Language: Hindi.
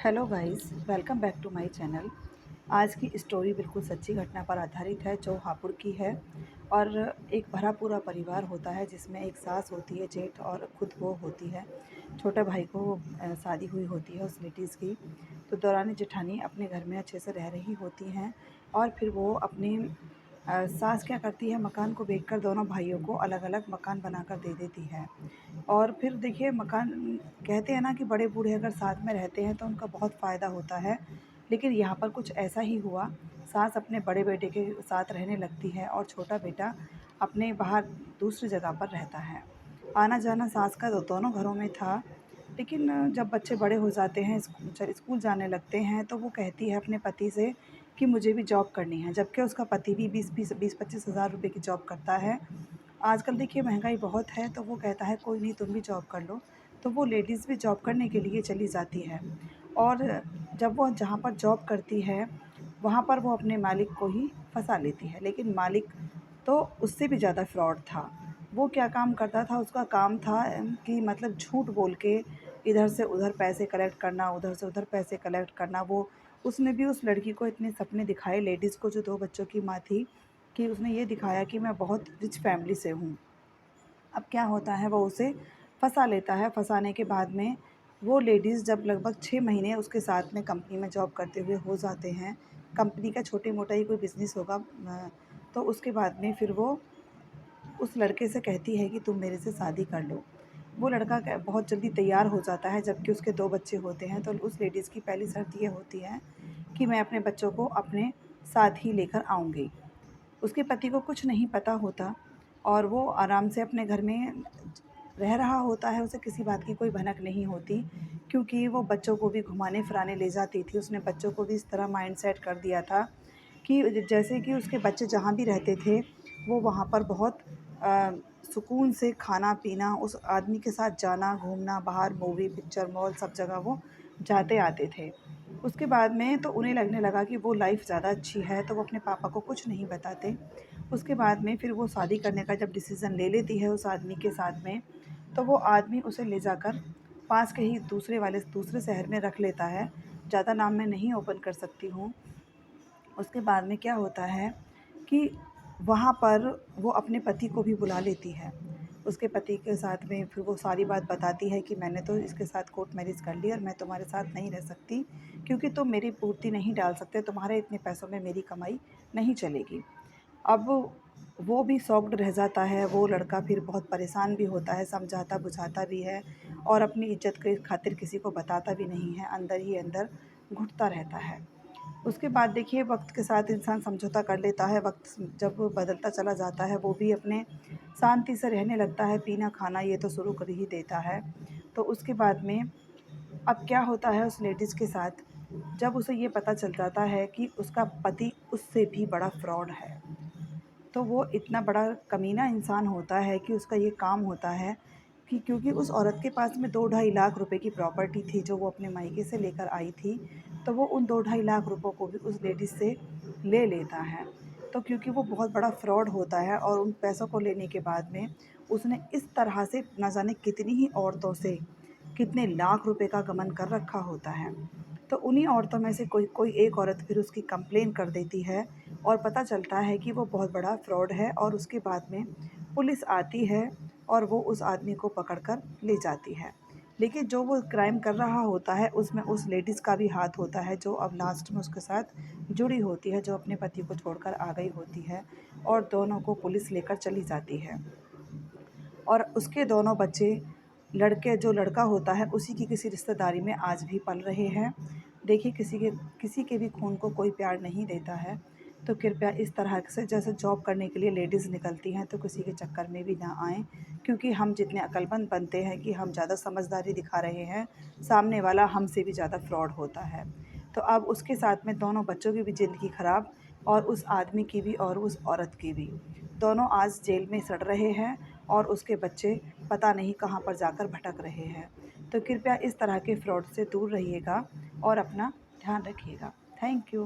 Hello guys, welcome back to my channel. आज की स्टोरी बिल्कुल सच्ची घटना पर आधारित है जो हापुड़ की है। और एक भरा पूरा परिवार होता है जिसमें एक सास होती है, जेठ और खुद वो होती है। छोटे भाई को शादी हुई होती है उस लेडीज़ की। तो दौरान जेठानी अपने घर में अच्छे से रह रही होती हैं और फिर वो अपनी सास क्या करती है, मकान को बेचकर दोनों भाइयों को अलग अलग मकान बनाकर दे देती है। और फिर देखिए, मकान कहते हैं ना कि बड़े बूढ़े अगर साथ में रहते हैं तो उनका बहुत फ़ायदा होता है। लेकिन यहाँ पर कुछ ऐसा ही हुआ। सास अपने बड़े बेटे के साथ रहने लगती है और छोटा बेटा अपने बाहर दूसरी जगह पर रहता है। आना जाना सास का दोनों घरों में था। लेकिन जब बच्चे बड़े हो जाते हैं, स्कूल जाने लगते हैं, तो वो कहती है अपने पति से कि मुझे भी जॉब करनी है, जबकि उसका पति भी 20-25 हज़ार रुपये की जॉब करता है। आजकल देखिए महंगाई बहुत है, तो वो कहता है कोई नहीं, तुम भी जॉब कर लो। तो वो लेडीज़ भी जॉब करने के लिए चली जाती है। और जब वो जहाँ पर जॉब करती है, वहाँ पर वो अपने मालिक को ही फंसा लेती है। लेकिन मालिक तो उससे भी ज़्यादा फ्रॉड था। वो क्या काम करता था, उसका काम था कि मतलब झूठ बोल के इधर से उधर पैसे कलेक्ट करना, उधर से उधर पैसे कलेक्ट करना। वो उसने भी उस लड़की को इतने सपने दिखाए, लेडीज़ को जो 2 बच्चों की माँ थी, कि उसने ये दिखाया कि मैं बहुत रिच फैमिली से हूँ। अब क्या होता है, वो उसे फँसा लेता है। फँसाने के बाद में वो लेडीज़ जब लगभग 6 महीने उसके साथ में कंपनी में जॉब करते हुए हो जाते हैं, कंपनी का छोटे-मोटा ही कोई बिज़नेस होगा, तो उसके बाद में फिर वो उस लड़के से कहती है कि तुम मेरे से शादी कर लो। वो लड़का बहुत जल्दी तैयार हो जाता है, जबकि उसके 2 बच्चे होते हैं। तो उस लेडीज़ की पहली शर्त ये होती है कि मैं अपने बच्चों को अपने साथ ही लेकर आऊँगी। उसके पति को कुछ नहीं पता होता और वो आराम से अपने घर में रह रहा होता है। उसे किसी बात की कोई भनक नहीं होती, क्योंकि वो बच्चों को भी घुमाने-फिराने ले जाती थी। उसने बच्चों को भी इस तरह माइंड सेट कर दिया था कि जैसे कि उसके बच्चे जहाँ भी रहते थे, वो वहाँ पर बहुत अ, सुकून से खाना-पीना, उस आदमी के साथ जाना, घूमना, बाहर मूवी, पिक्चर, मॉल सब जगह वो जाते-आते थे। उसके बाद में तो उन्हें लगने लगा कि वो लाइफ़ ज़्यादा अच्छी है, तो वो अपने पापा को कुछ नहीं बताते। उसके बाद में फिर वो शादी करने का जब डिसीज़न ले लेती है उस आदमी के साथ में, तो वो आदमी उसे ले जाकर पास के ही दूसरे शहर में रख लेता है। ज़्यादा नाम मैं नहीं ओपन कर सकती हूँ। उसके बाद में क्या होता है कि वहाँ पर वो अपने पति को भी बुला लेती है। उसके पति के साथ में फिर वो सारी बात बताती है कि मैंने तो इसके साथ कोर्ट मैरिज कर ली और मैं तुम्हारे साथ नहीं रह सकती, क्योंकि तुम मेरी पूर्ति नहीं डाल सकते, तुम्हारे इतने पैसों में मेरी कमाई नहीं चलेगी। अब वो भी शॉक्ड रह जाता है, वो लड़का फिर बहुत परेशान भी होता है, समझाता-बुझाता भी है और अपनी इज़्ज़त के खातिर किसी को बताता भी नहीं है, अंदर ही अंदर घुटता रहता है। उसके बाद देखिए, वक़्त के साथ इंसान समझौता कर लेता है। वक़्त जब बदलता चला जाता है, वो भी अपने शांति से रहने लगता है, पीना-खाना ये तो शुरू कर ही देता है। तो उसके बाद में अब क्या होता है उस लेडीज़ के साथ, जब उसे ये पता चल जाता है कि उसका पति उससे भी बड़ा फ्रॉड है। तो वो इतना बड़ा कमीना इंसान होता है कि उसका ये काम होता है कि क्योंकि उस औरत के पास में 2 ढाई लाख रुपए की प्रॉपर्टी थी जो वो अपने मायके से लेकर आई थी, तो वो उन 2 ढाई लाख रुपयों को भी उस लेडीज़ से ले लेता है। तो क्योंकि वो बहुत बड़ा फ्रॉड होता है और उन पैसों को लेने के बाद में उसने इस तरह से ना जाने कितनी ही औरतों से कितने लाख रुपए का गबन कर रखा होता है। तो उन्हीं औरतों में से कोई कोई एक औरत फिर उसकी कंप्लेन कर देती है और पता चलता है कि वो बहुत बड़ा फ्रॉड है, और उसके बाद में पुलिस आती है और वो उस आदमी को पकड़ कर ले जाती है। लेकिन जो वो क्राइम कर रहा होता है उसमें उस लेडीज़ का भी हाथ होता है, जो अब लास्ट में उसके साथ जुड़ी होती है, जो अपने पति को छोड़कर आ गई होती है और दोनों को पुलिस लेकर चली जाती है। और उसके दोनों बच्चे, जो लड़का होता है उसी की किसी रिश्तेदारी में आज भी पल रहे हैं। देखिए, किसी के भी खून को कोई प्यार नहीं देता है। तो कृपया इस तरह से जैसे जॉब करने के लिए लेडीज़ निकलती हैं, तो किसी के चक्कर में भी ना आएँ, क्योंकि हम जितने अक्लमंद बनते हैं कि हम ज़्यादा समझदारी दिखा रहे हैं, सामने वाला हमसे भी ज़्यादा फ्रॉड होता है। तो अब उसके साथ में दोनों बच्चों की भी ज़िंदगी ख़राब, और उस आदमी की भी और उस औरत की भी। दोनों आज जेल में सड़ रहे हैं और उसके बच्चे पता नहीं कहाँ पर जाकर भटक रहे हैं। तो कृपया इस तरह के फ्रॉड से दूर रहिएगा और अपना ध्यान रखिएगा। Thank you.